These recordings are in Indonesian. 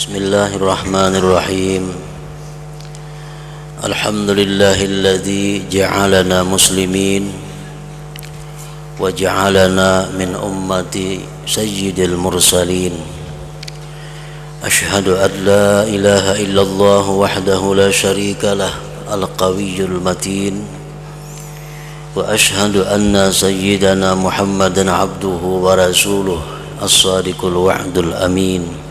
Bismillahirrahmanirrahim. Alhamdulillahilladzi ja'alana muslimin wa ja'alana min ummati sayyidil mursalin. Ashhadu an la ilaha illallah wahdahu la syarika lah al-qawiyyul matin. Wa ashhadu anna sayyidana Muhammadan abduhu wa rasuluh as-sadiqul wa'dul amin.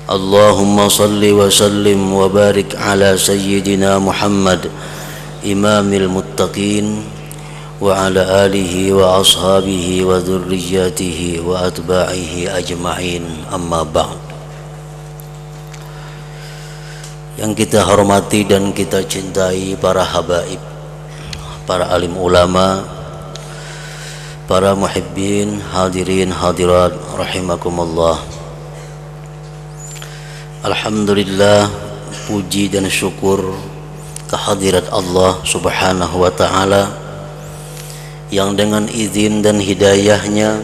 Allahumma salli wa sallim wa barik ala sayyidina Muhammad imamil muttaqin wa ala alihi wa ashabihi wa dhurriyyatihi wa atba'ihi ajma'in, amma ba'd. Yang kita hormati dan kita cintai para habaib, para alim ulama, para muhibbin, hadirin hadirat rahimakumullah. Alhamdulillah, puji dan syukur kehadirat Allah subhanahu wa ta'ala yang dengan izin dan hidayahnya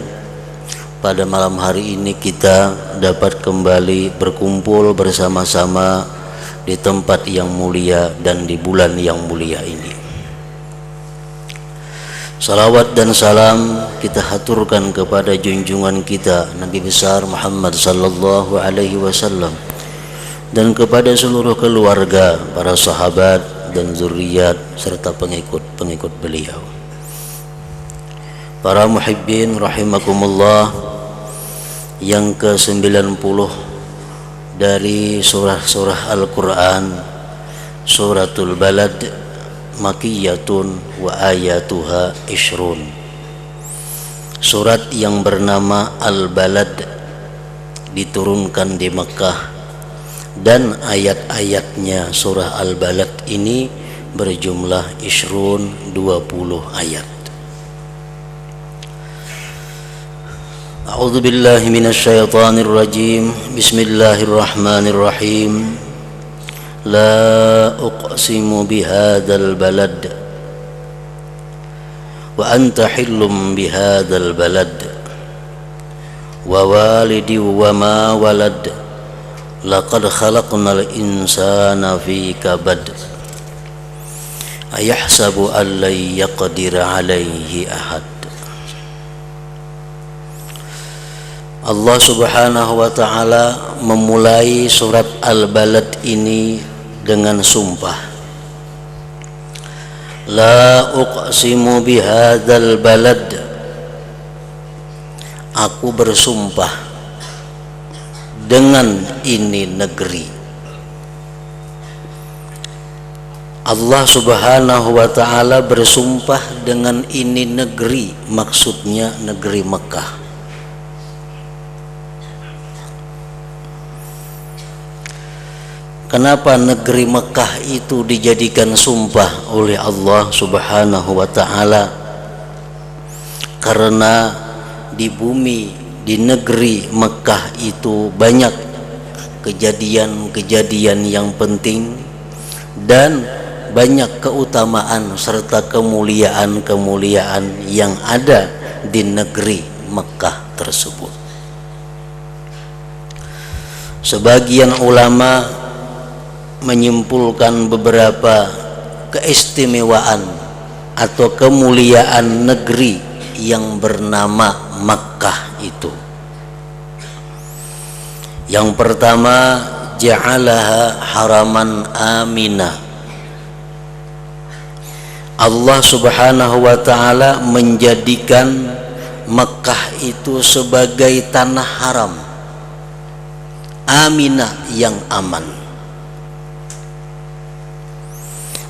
pada malam hari ini kita dapat kembali berkumpul bersama-sama di tempat yang mulia dan di bulan yang mulia ini. Salawat dan salam kita haturkan kepada junjungan kita Nabi besar Muhammad sallallahu alaihi wasallam dan kepada seluruh keluarga, para sahabat dan zuriat serta pengikut-pengikut beliau. Para muhibbin rahimakumullah, yang ke-90 dari surah-surah Al-Quran, suratul Balad, makiyatun wa ayatuha ishrun. Surat yang bernama Al-Balad diturunkan di Mekah dan ayat-ayatnya surah Al-Balad ini berjumlah ishrun, 20 ayat. A'udzu billahi minasyaitonir rajim. Bismillahirrahmanirrahim. La uqsimu bihadzal balad wa anta hillum bihadzal balad wa walidi wa ma walad laqad khalaqnal insana fi kabad ayahsabu an la yaqdir alaihi ahad. Allah subhanahu wa ta'ala memulai surat Al-Balad ini dengan sumpah. La uqsimu bihadzal balad, aku bersumpah dengan ini negeri. Allah subhanahu wa ta'ala bersumpah dengan ini negeri, maksudnya negeri Mekah. Kenapa negeri Mekah itu dijadikan sumpah oleh Allah subhanahu wa ta'ala? Karena di bumi, di negeri Mekah itu banyak kejadian-kejadian yang penting dan banyak keutamaan serta kemuliaan-kemuliaan yang ada di negeri Mekah tersebut. Sebagian ulama menyimpulkan beberapa keistimewaan atau kemuliaan negeri yang bernama Makkah itu. Yang pertama, ja'alaha haraman aminah. Allah subhanahu wa ta'ala menjadikan Makkah itu sebagai tanah haram, aminah yang aman.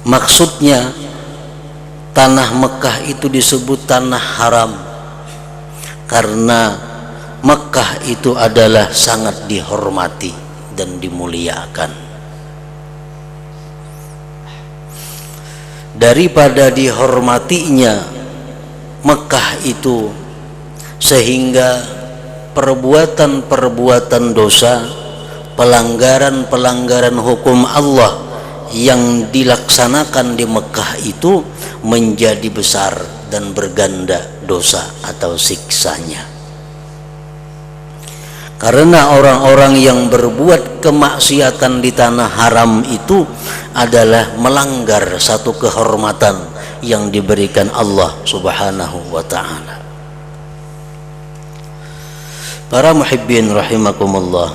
Maksudnya tanah Mekah itu disebut tanah haram karena Mekah itu adalah sangat dihormati dan dimuliakan. Daripada dihormatinya Mekah itu, sehingga perbuatan-perbuatan dosa, pelanggaran-pelanggaran hukum Allah yang dilaksanakan di Mekah itu menjadi besar dan berganda dosa atau siksanya. Karena orang-orang yang berbuat kemaksiatan di tanah haram itu adalah melanggar satu kehormatan yang diberikan Allah Subhanahu wa ta'ala. Para muhibbin rahimakumullah,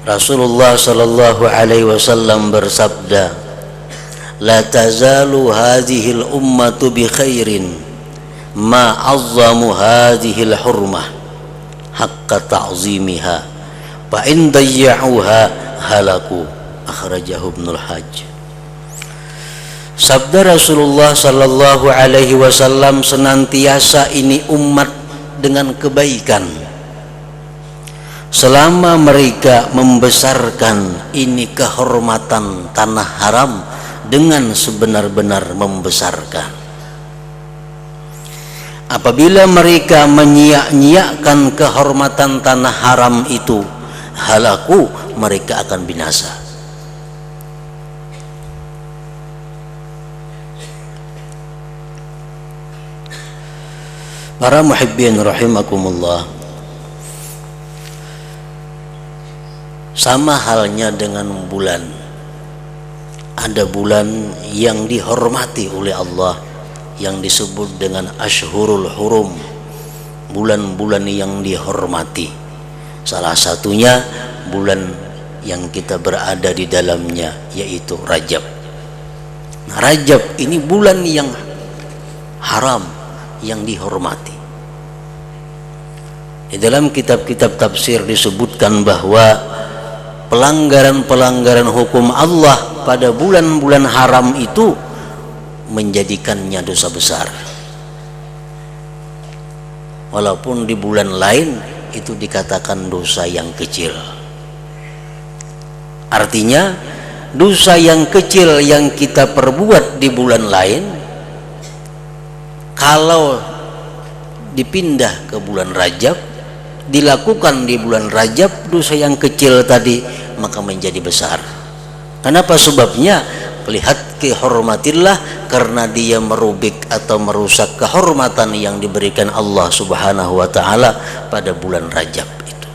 Rasulullah sallallahu alaihi wasallam bersabda, la tazalu hadhil ummatu bi khairin ma azzamu hadhil hurmah haqqa ta'zimiha fa in dayya'uha halaku, akhrajahu Ibnul Hajj. Sabda Rasulullah sallallahu alaihi wasallam, senantiasa ini umat dengan kebaikan selama mereka membesarkan ini kehormatan tanah haram dengan sebenar-benar membesarkan. Apabila mereka menyia-nyiakan kehormatan tanah haram itu, halaku, mereka akan binasa. Para muhibbin rahimakumullah, sama halnya dengan bulan. Ada bulan yang dihormati oleh Allah yang disebut dengan Ashhurul Hurum, bulan-bulan yang dihormati. Salah satunya bulan yang kita berada di dalamnya, yaitu Rajab. Nah, Rajab ini bulan yang haram, yang dihormati. Di dalam kitab-kitab tafsir disebutkan bahwa pelanggaran-pelanggaran hukum Allah pada bulan-bulan haram itu menjadikannya dosa besar, walaupun di bulan lain itu dikatakan dosa yang kecil. Artinya dosa yang kecil yang kita perbuat di bulan lain, kalau dipindah ke bulan Rajab, dilakukan di bulan Rajab, dosa yang kecil tadi maka menjadi besar. Kenapa sebabnya? Lihat, kehormatillah karena dia merubik atau merusak kehormatan yang diberikan Allah Subhanahu wa ta'ala pada bulan Rajab itu.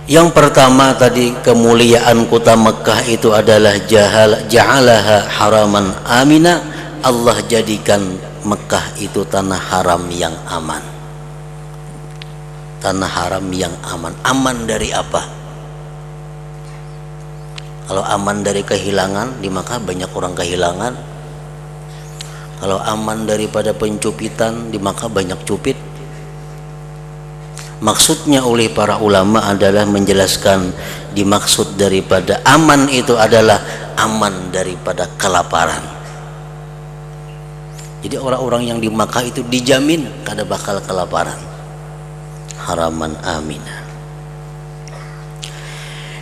Yang pertama tadi, kemuliaan kota Mekah itu adalah ja'alaha haraman amina. Allah jadikan Mekah itu tanah haram yang aman. Tanah haram yang aman. Aman dari apa? Kalau aman dari kehilangan, di Makkah banyak orang kehilangan. Kalau aman daripada pencupitan, di Makkah banyak cupit. Maksudnya oleh para ulama adalah menjelaskan, dimaksud daripada aman itu adalah aman daripada kelaparan. Jadi orang-orang yang di Makkah itu dijamin kada bakal kelaparan. Haraman aminah.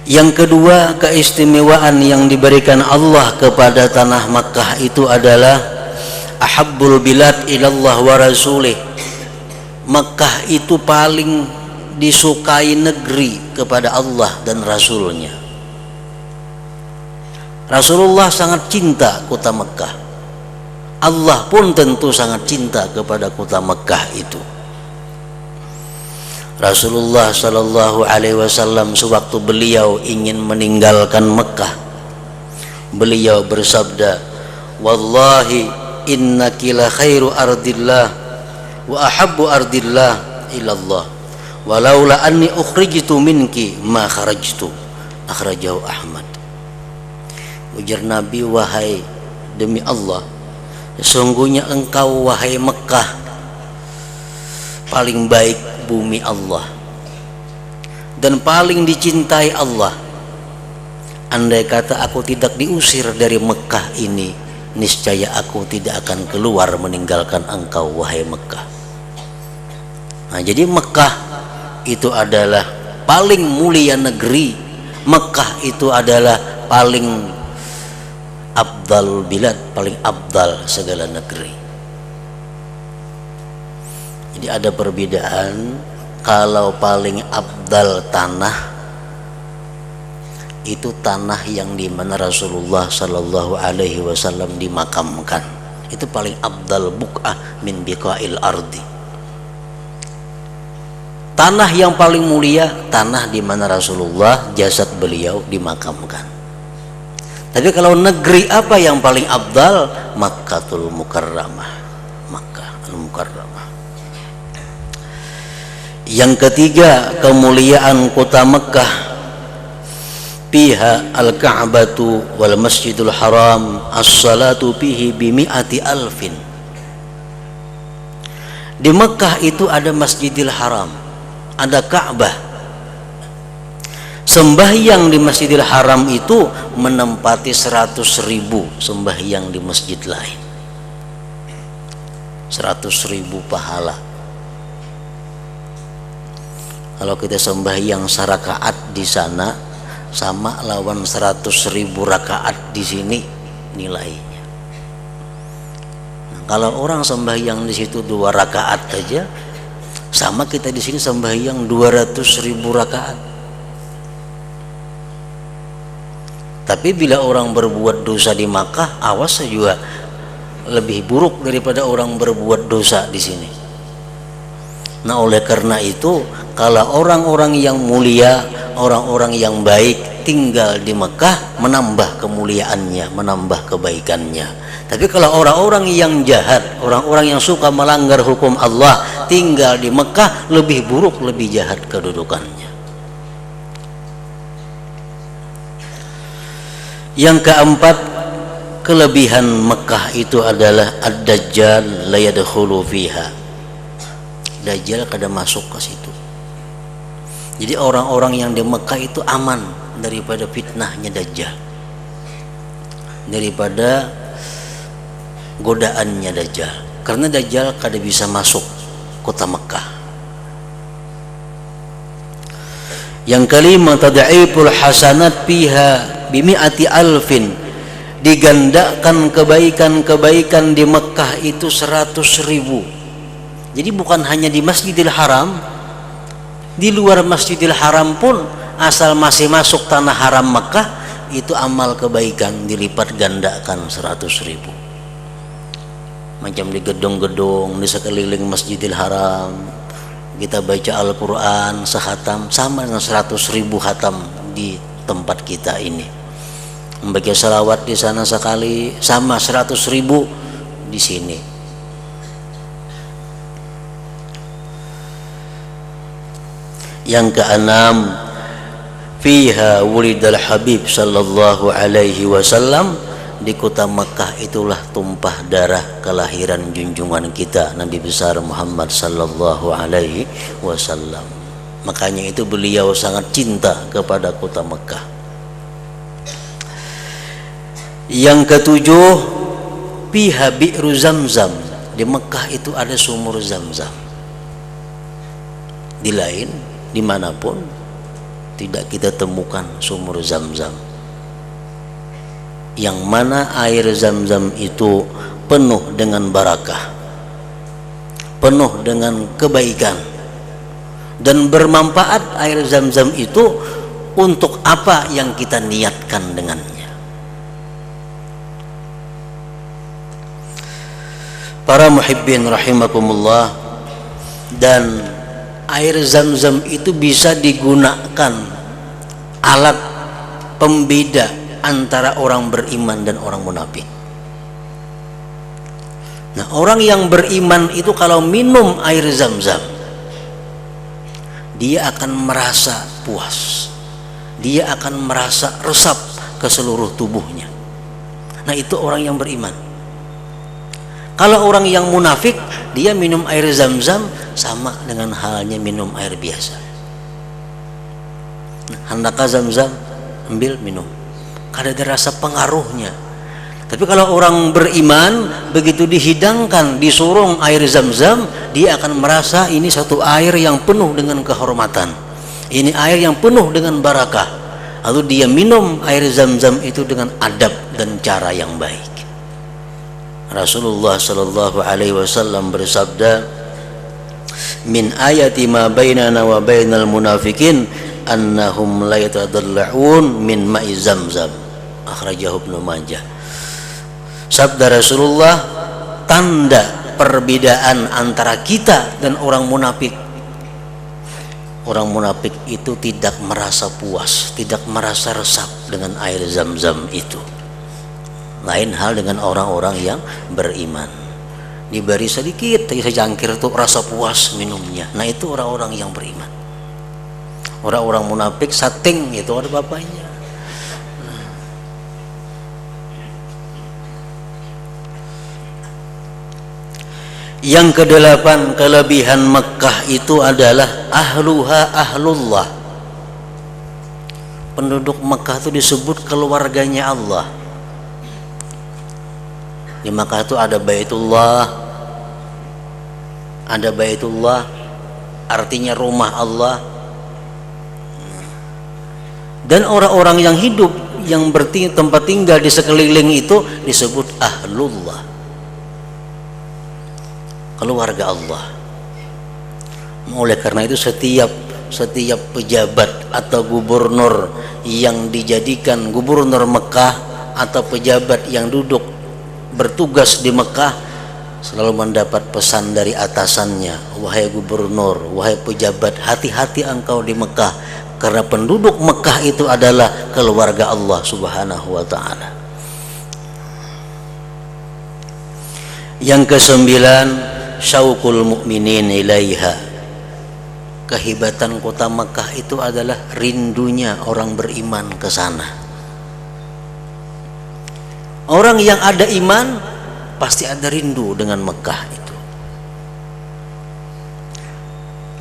Yang kedua, keistimewaan yang diberikan Allah kepada tanah Makkah itu adalah ahabbul bilad ilallah wa rasulih. Makkah itu paling disukai negeri kepada Allah dan Rasulnya. Rasulullah sangat cinta kota Makkah. Allah pun tentu sangat cinta kepada kota Makkah itu. Rasulullah sallallahu alaihi wasallam sewaktu beliau ingin meninggalkan Mekah, beliau bersabda, wallahi innaki la khairu ardillah wa ahabbu ardillah ilallah walaula anni ukhrijtu minki ma kharajtu, akhrajahu Ahmad. Ujar Nabi, wahai demi Allah, sesungguhnya engkau wahai Mekah paling baik bumi Allah dan paling dicintai Allah. Andai kata aku tidak diusir dari Mekah ini, niscaya aku tidak akan keluar meninggalkan engkau wahai Mekah. Nah, jadi Mekah itu adalah paling mulia negeri. Mekah itu adalah paling afdal bilad, paling afdal segala negeri. Jadi ada perbedaan, kalau paling afdal tanah, itu tanah yang di mana Rasulullah Sallallahu Alaihi Wasallam dimakamkan. Itu paling afdal buq'ah min biqa'il ardi. Tanah yang paling mulia, tanah di mana Rasulullah jasad beliau dimakamkan. Tapi kalau negeri apa yang paling afdal? Makkatul Mukarramah. Makkah al-Mukarramah. Yang ketiga, kemuliaan kota Mekkah. Fiha al-Ka'batu wal Masjidul Haram, as-salatu fihi bimi'ati alfin. Di Mekkah itu ada Masjidil Haram, ada Ka'bah. Sembahyang di Masjidil Haram itu menempati 100.000 sembahyang di masjid lain. 100.000 pahala. Kalau kita sembahyang serakaat di sana sama lawan 100.000 rakaat di sini nilainya. Nah, kalau orang sembahyang di situ 2 rakaat aja, sama kita di sini sembahyang 200.000 rakaat. Tapi bila orang berbuat dosa di Makkah, awas juga lebih buruk daripada orang berbuat dosa di sini. Nah, oleh karena itu, kalau orang-orang yang mulia, orang-orang yang baik tinggal di Mekah, menambah kemuliaannya, menambah kebaikannya. Tapi kalau orang-orang yang jahat, orang-orang yang suka melanggar hukum Allah tinggal di Mekah, lebih buruk, lebih jahat kedudukannya. Yang keempat, kelebihan Mekah itu adalah ad-Dajjal la yadkhulu fiha. Dajjal kada masuk ke situ. Jadi orang-orang yang di Mekah itu aman daripada fitnahnya Dajjal, daripada godaannya Dajjal. Karena Dajjal kada bisa masuk kota Mekah. Yang kelima, tad'iful hasanat fiha bimi'ati alfin. Digandakan kebaikan-kebaikan di Mekah itu 100.000. Jadi bukan hanya di Masjidil Haram, di luar Masjidil Haram pun asal masih masuk tanah haram Mekah, itu amal kebaikan dilipat gandakan 100.000. Macam di gedung-gedung di sekeliling Masjidil Haram kita baca Al-Quran sehatam, sama dengan 100.000 hatam di tempat kita ini. Membaca salawat di sana sekali sama 100.000 di sini. Yang keenam, fiha wulidal Habib sallallahu alaihi wasallam. Di kota Makkah itulah tumpah darah kelahiran junjungan kita Nabi besar Muhammad sallallahu alaihi wasallam. Makanya itu beliau sangat cinta kepada kota Makkah. Yang ketujuh, fiha bi'ru Zamzam. Di Makkah itu ada sumur Zamzam. Di lain, dimanapun tidak kita temukan sumur Zamzam, yang mana air Zamzam itu penuh dengan barakah, penuh dengan kebaikan, dan bermanfaat. Air Zamzam itu untuk apa yang kita niatkan dengannya. Para muhibbin rahimakumullah, dan air Zamzam itu bisa digunakan alat pembeda antara orang beriman dan orang munafik. Nah, orang yang beriman itu kalau minum air Zamzam, dia akan merasa puas, dia akan merasa resap ke seluruh tubuhnya. Nah, itu orang yang beriman. Kalau orang yang munafik, dia minum air Zamzam sama dengan halnya minum air biasa. Nah, handaka Zamzam, ambil minum, kada ada rasa pengaruhnya. Tapi kalau orang beriman, begitu dihidangkan, disurung air Zamzam, dia akan merasa ini satu air yang penuh dengan kehormatan, ini air yang penuh dengan barakah. Lalu dia minum air Zamzam itu dengan adab dan cara yang baik. Rasulullah sallallahu alaihi wasallam bersabda, min ayati ma bainana wa bainal munafikin annahum la yatadalla'un min ma'i zamzam. Akhrajahu Ibnu Majah. Sabda Rasulullah, tanda perbedaan antara kita dan orang munafik. Orang munafik itu tidak merasa puas, tidak merasa resap dengan air Zam-Zam itu. Lain hal dengan orang-orang yang beriman. Diberi sedikit, secangkir tuh rasa puas minumnya. Nah itu orang-orang yang beriman. Orang-orang munafik sating itu ada bapaknya. Yang kedelapan, kelebihan Mekah itu adalah ahluha ahlullah. Penduduk Mekah itu disebut keluarganya Allah. Di Mekah itu ada Baitullah, artinya rumah Allah. Dan orang-orang yang hidup, yang tempat tinggal di sekeliling itu disebut ahlullah, keluarga Allah. Oleh karena itu setiap pejabat atau gubernur yang dijadikan gubernur Mekah atau pejabat yang duduk bertugas di Mekah selalu mendapat pesan dari atasannya, wahai gubernur, wahai pejabat, hati-hati engkau di Mekah, karena penduduk Mekah itu adalah keluarga Allah Subhanahu wa ta'ala. Yang kesembilan, syauqul mu'minin ilaiha. Kehebatan kota Mekah itu adalah rindunya orang beriman ke sana. Orang yang ada iman pasti ada rindu dengan Mekah itu.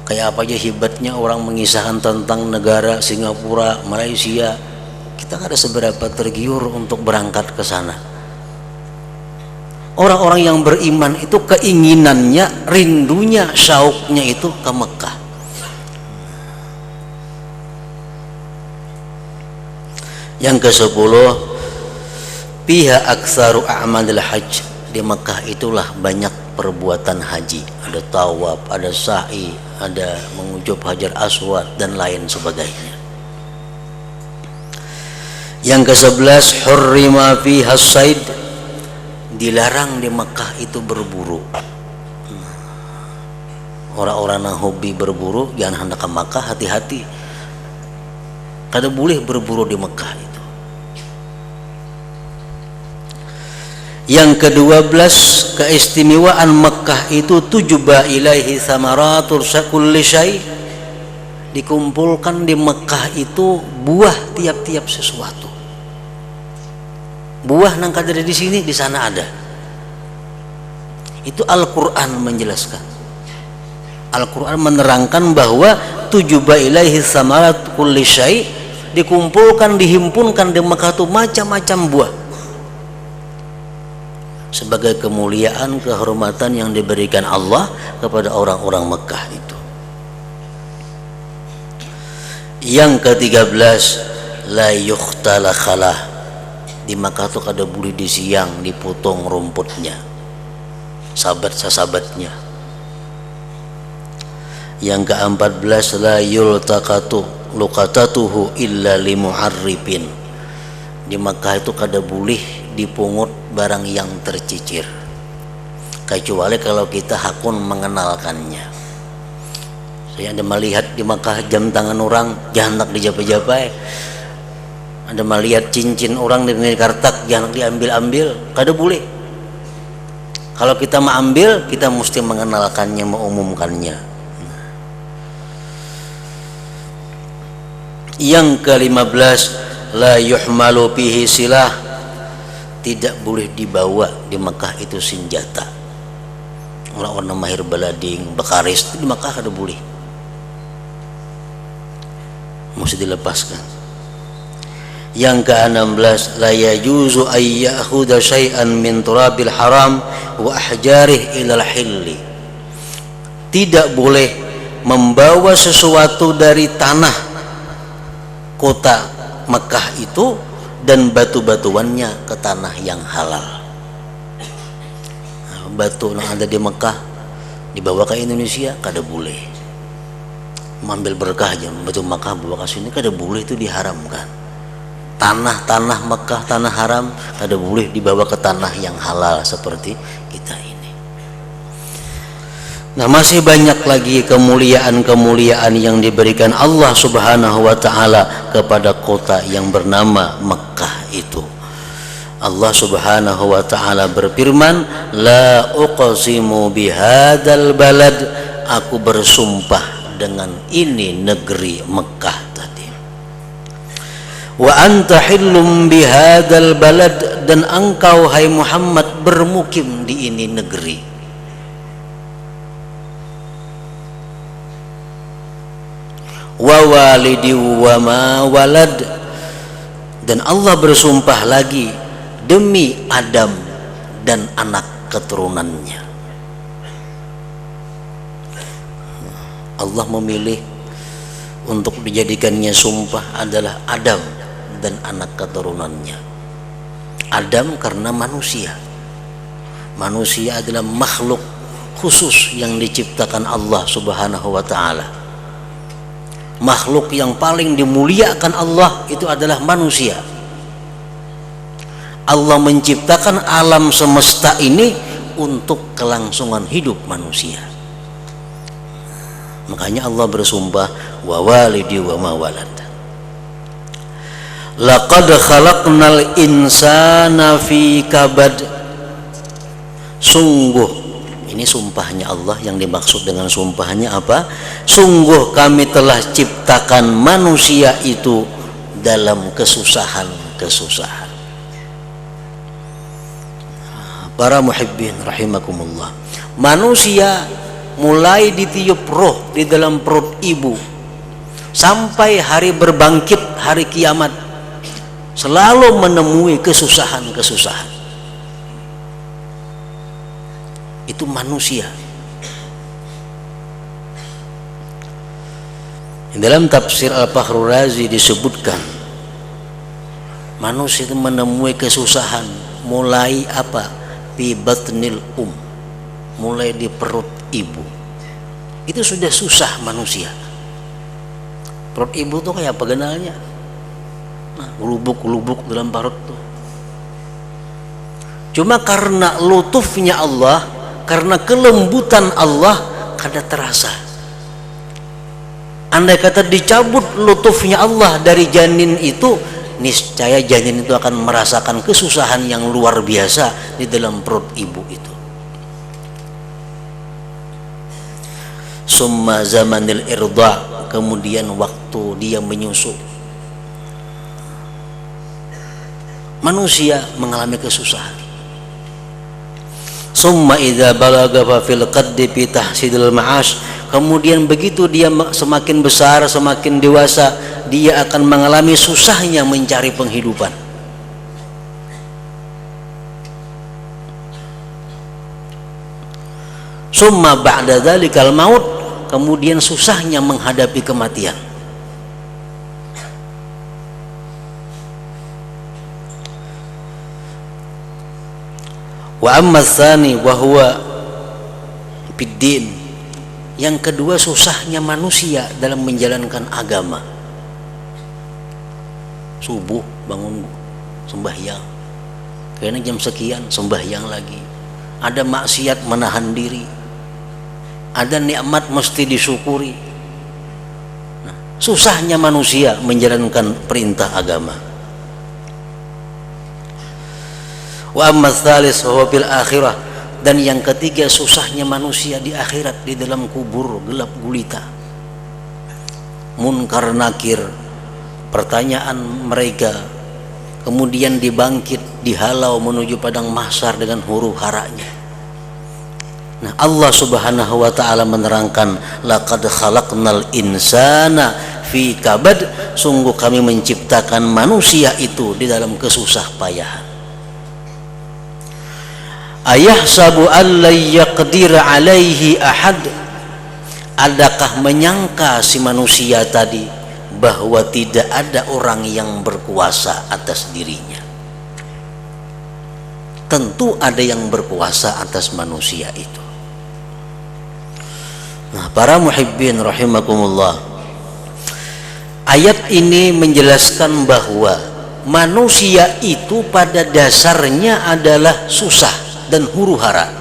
Kayak apa aja hebatnya orang mengisahkan tentang negara Singapura, Malaysia, kita nggak ada seberapa tergiur untuk berangkat ke sana. Orang-orang yang beriman itu keinginannya, rindunya, syauknya itu ke Mekah. Yang ke-10, fiha aktsaru a'malil hajj. Di Mekah itulah banyak perbuatan haji. Ada tawaf, ada sa'i, ada mengucap hajar aswad dan lain sebagainya. Yang ke-11, hurrima fiha said. Dilarang di Mekah itu berburu. Orang-orang yang hobi berburu jangan hendak ke Mekah, hati-hati. Kada boleh berburu di Mekah itu. Yang ke-12, keistimewaan Mekah itu tujba ilaihi samaratul kulli syai. Dikumpulkan di Mekah itu buah tiap-tiap sesuatu. Buah nang kada ada di sini, di sana ada. Itu Al-Quran menjelaskan. Al-Quran menerangkan bahwa tujba ilaihi samarat kulli syai, dikumpulkan, dihimpunkan di Mekah itu macam-macam buah sebagai kemuliaan, kehormatan yang diberikan Allah kepada orang-orang Mekah itu. Yang ke-13, la yukhtala khalah. Di Mekah itu kada boleh di siang dipotong rumputnya, sahabat-sahabatnya. Yang ke-14, la yultaqatu luqatatuhu illa limu'arrifin. Di Mekah itu kada boleh dipungut barang yang tercicir, kecuali kalau kita hakun mengenalkannya. Saya ada melihat di Mekah jam tangan orang jangan nak dijapai-japai. Ada melihat cincin orang dengan kartak jangan diambil-ambil, kada boleh. Kalau kita mau ambil, kita mesti mengenalkannya, mengumumkannya. Yang ke-15, la yuhmalu fihi silah. Tidak boleh dibawa di Mekah itu senjata. Orang-orang mahir balading, bekaris di Mekah kada boleh, mesti dilepaskan. Yang ke-16, la yajuzu ay ya'khudha syai'an min turabil haram wa ahjarih ilal hilli. Tidak boleh membawa sesuatu dari tanah kota Mekah itu dan batu-batuannya ke tanah yang halal. Batu yang ada di Mekah dibawa ke Indonesia kada boleh. mengambil berkah aja, betul Makkah bawa ke sini kada boleh, itu diharamkan. Tanah Makkah, tanah haram, kada boleh dibawa ke tanah yang halal seperti kita ini. Nah, masih banyak lagi kemuliaan-kemuliaan yang diberikan Allah Subhanahu wa taala kepada kota yang bernama Makkah itu. Allah Subhanahu wa taala berfirman, la uqsimu bihadzal balad, aku bersumpah dengan ini negeri Mekah tadi. Wa anta hillum bihadzal balad, dan engkau hai Muhammad bermukim di ini negeri. Wa walidi wa ma walad, dan Allah bersumpah lagi demi Adam dan anak keturunannya. Allah memilih untuk dijadikannya sumpah adalah Adam dan anak keturunannya. Adam karena manusia. Manusia adalah makhluk khusus yang diciptakan Allah Subhanahu wa taala. Makhluk yang paling dimuliakan Allah itu adalah manusia. Allah menciptakan alam semesta ini untuk kelangsungan hidup manusia. Makanya Allah bersumpah, wa walidi wa ma walad. Laqad khalaqnal insana fi kabad. Sungguh, ini sumpahnya Allah, yang dimaksud dengan sumpahnya apa? Sungguh kami telah ciptakan manusia itu dalam kesusahan-kesusahan. Para muhibbin rahimakumullah, manusia mulai ditiup roh di dalam perut ibu sampai hari berbangkit, hari kiamat, selalu menemui kesusahan-kesusahan. Itu manusia. Dalam tafsir Al-Fakhrul Razi disebutkan, manusia itu menemui kesusahan mulai apa? Fi batnil mulai di perut ibu. Itu sudah susah manusia. Perut ibu tuh kayak apa genalnya? Nah, lubuk-lubuk dalam perut tuh. Cuma karena lutufnya Allah, karena kelembutan Allah, kada terasa. Andai kata dicabut lutufnya Allah dari janin itu, niscaya janin itu akan merasakan kesusahan yang luar biasa di dalam perut ibu itu. Summa zamanil irda, kemudian waktu dia menyusu, manusia mengalami kesusahan. Summa idza balagha fil qaddi fi tahsidil ma'ash, kemudian begitu dia semakin besar, semakin dewasa, dia akan mengalami susahnya mencari penghidupan. Summa ba'da dzalikal maut, kemudian susahnya menghadapi kematian. Wa amma tsani wa huwa biddin, yang kedua susahnya manusia dalam menjalankan agama. Subuh bangun sembahyang, kayaknya jam sekian sembahyang lagi. Ada maksiat menahan diri, ada nikmat mesti disyukuri. Nah, susahnya manusia menjalankan perintah agama. Wa amma tsalis wa fil akhirah, dan yang ketiga susahnya manusia di akhirat, di dalam kubur gelap gulita. Munkar nakir, pertanyaan mereka, kemudian dibangkit, dihalau menuju padang mahsyar dengan huru haranya. Nah, Allah Subhanahu wa taala menerangkan, laqad khalaqnal insana fi kabad, sungguh kami menciptakan manusia itu di dalam kesusah payahan. Ayahsabu an la yaqdir alaihi ahad, adakah menyangka si manusia tadi bahwa tidak ada orang yang berkuasa atas dirinya? Tentu ada yang berkuasa atas manusia itu. Nah, para muhibbin rahimakumullah, Ayat ini menjelaskan bahwa manusia itu pada dasarnya adalah susah dan huru-hara.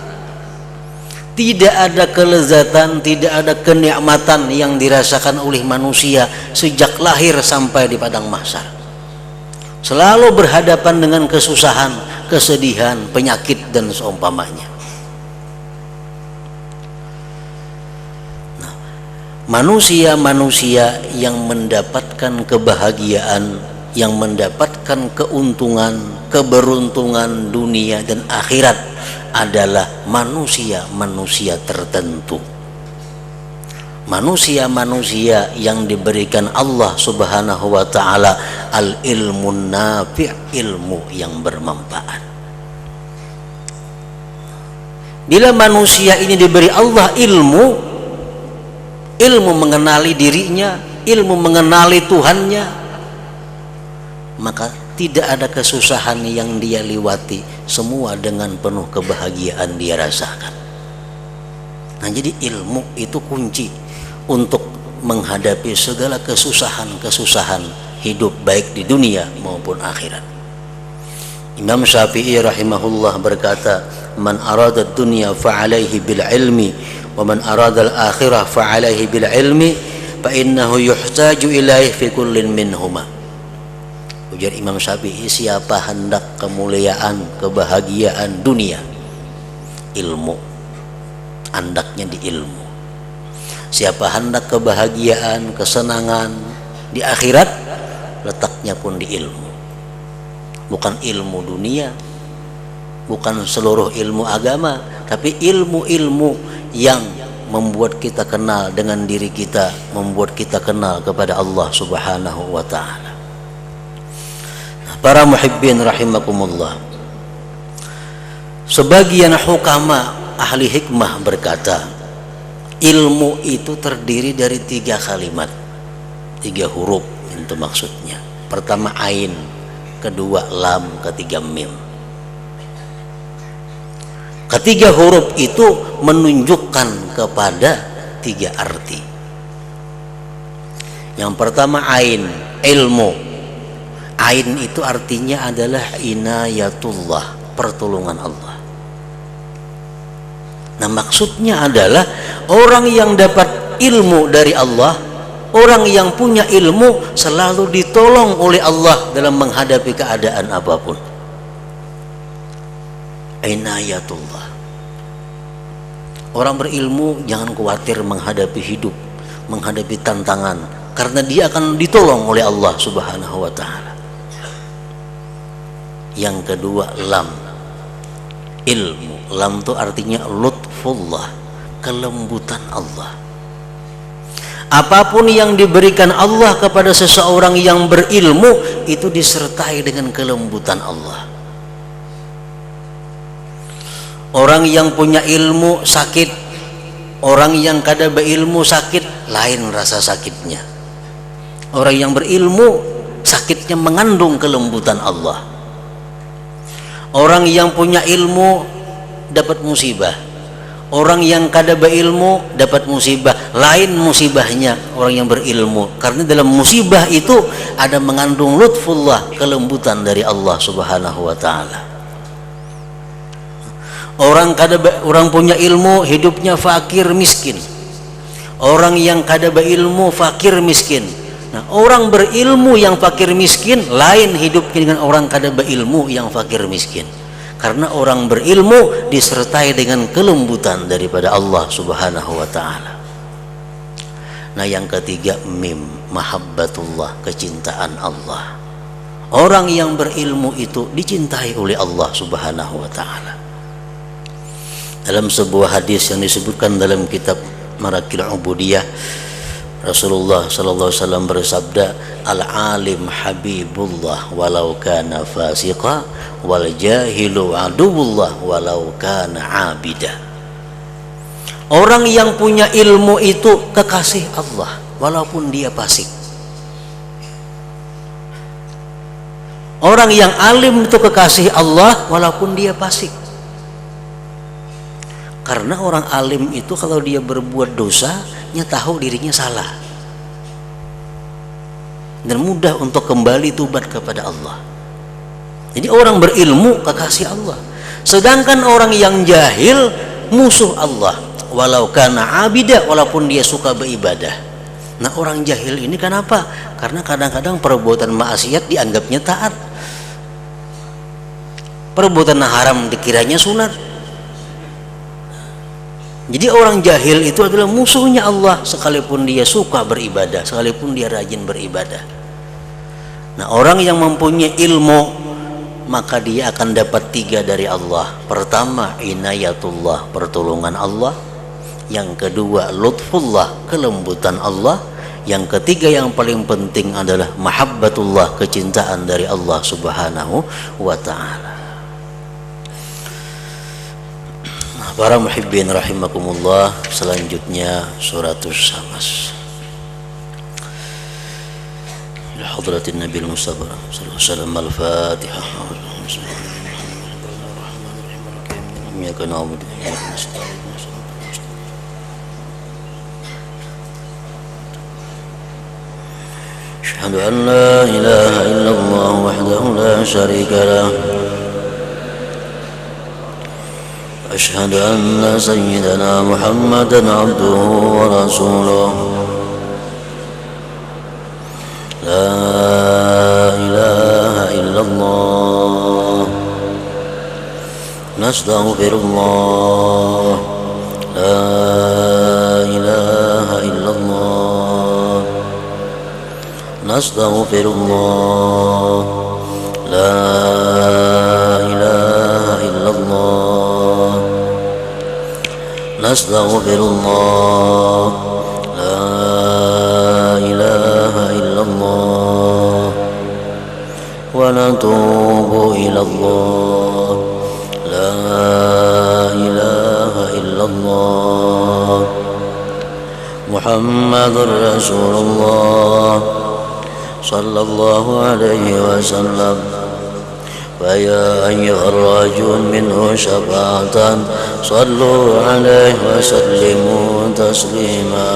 Tidak ada kelezatan, tidak ada kenikmatan yang dirasakan oleh manusia sejak lahir sampai di padang mahsyar. Selalu berhadapan dengan kesusahan, kesedihan, penyakit dan seumpamanya. Manusia-manusia yang mendapatkan kebahagiaan, yang mendapatkan keuntungan, keberuntungan dunia dan akhirat adalah manusia-manusia tertentu. Manusia-manusia yang diberikan Allah Subhanahu wa ta'ala al-ilmun nafi', ilmu yang bermanfaat. Bila manusia ini diberi Allah ilmu mengenali dirinya, ilmu mengenali Tuhannya, maka tidak ada kesusahan yang dia lewati, semua dengan penuh kebahagiaan dia rasakan. Nah, jadi ilmu itu kunci untuk menghadapi segala kesusahan-kesusahan hidup baik di dunia maupun akhirat. Imam Syafi'i rahimahullah berkata, "Man arada dunya fa'alaihi bil ilmi wa man arada al-akhirah fa'alaihi bil ilmi fa innahu yuhtaju ilaihi fi kullin minhuma." Ujar Imam Syafi'i, siapa hendak kemuliaan, kebahagiaan dunia, ilmu, hendaknya di ilmu. Siapa hendak kebahagiaan, kesenangan di akhirat, letaknya pun di ilmu. Bukan ilmu dunia, bukan seluruh ilmu agama, tapi ilmu-ilmu yang membuat kita kenal dengan diri kita, membuat kita kenal kepada Allah Subhanahu wa ta'ala. Para muhibbin rahimakumullah, sebagian hukama ahli hikmah berkata, ilmu itu terdiri dari 3 kalimat, 3 huruf, itu maksudnya. Pertama ain, kedua lam, ketiga mim. Ketiga huruf itu menunjukkan kepada 3 arti. Yang pertama ain, ilmu. Ain itu artinya adalah inayatullah, pertolongan Allah. Nah, maksudnya adalah orang yang dapat ilmu dari Allah, orang yang punya ilmu selalu ditolong oleh Allah dalam menghadapi keadaan apapun. Inayatullah. Orang berilmu jangan khawatir menghadapi hidup, menghadapi tantangan, karena dia akan ditolong oleh Allah Subhanahu wa ta'ala. Yang kedua lam, ilmu. Lam itu artinya lutfullah, kelembutan Allah. Apapun yang diberikan Allah kepada seseorang yang berilmu itu disertai dengan kelembutan Allah. Orang yang punya ilmu sakit, orang yang kada berilmu sakit, lain rasa sakitnya. Orang yang berilmu sakitnya mengandung kelembutan Allah. Orang yang punya ilmu dapat musibah, orang yang kada berilmu dapat musibah, lain musibahnya orang yang berilmu, karena dalam musibah itu ada mengandung lutfullah, kelembutan dari Allah Subhanahu wa ta'ala. Orang punya ilmu hidupnya fakir miskin, orang yang kada berilmu fakir miskin. Nah, orang berilmu yang fakir miskin lain hidupnya dengan orang kada berilmu yang fakir miskin, karena orang berilmu disertai dengan kelembutan daripada Allah Subhanahu wa ta'ala. Nah, yang ketiga mim, mahabbatullah, kecintaan Allah. Orang yang berilmu itu dicintai oleh Allah Subhanahu wa ta'ala. Dalam sebuah hadis yang disebutkan dalam kitab Marakil Ubudiyah, Rasulullah sallallahu alaihi wasallam bersabda, al-alim habibullah walau kana fasiqa wal jahilu aduwullah walau kana abida. Orang yang punya ilmu itu kekasih Allah walaupun dia fasik. Orang yang alim itu kekasih Allah walaupun dia fasik. Karena orang alim itu kalau dia berbuat dosa, dia tahu dirinya salah. dan mudah untuk kembali tobat kepada Allah. Jadi orang berilmu kekasih Allah, sedangkan orang yang jahil musuh Allah, walau kana abida, walaupun dia suka beribadah. Nah, orang jahil ini kenapa? Karena kadang-kadang perbuatan maksiat dianggapnya taat, perbuatan haram dikiranya sunat. Jadi orang jahil itu adalah musuhnya Allah, sekalipun dia suka beribadah, sekalipun dia rajin beribadah. Nah, orang yang mempunyai ilmu maka dia akan dapat 3 dari Allah. Pertama, inayatullah, pertolongan Allah. Yang kedua, lutfullah, kelembutan Allah. Yang ketiga yang paling penting adalah mahabbatullah, kecintaan dari Allah Subhanahu wa ta'ala. Nah, para muhibbin rahimakumullah, selanjutnya suratus Samas. حضرة النبي المصطفى صلى الله عليه وسلم. الفاتحة. إياك نعبد وإياك نستعين. أشهد أن لا إله إلا الله وحده لا شريك له. أشهد أن سيدنا محمدا عبده ورسوله. لا إله إلا الله. نستغفر الله. لا إله إلا الله. نستغفر الله. لا إله إلا الله. نستغفر الله. لا إله إلا الله. ونتوب إلى الله. لا إله إلا الله. محمد رسول الله صلى الله عليه وسلم. فيا أيها الراجون منه شفاعة صلوا عليه وسلموا تسليما.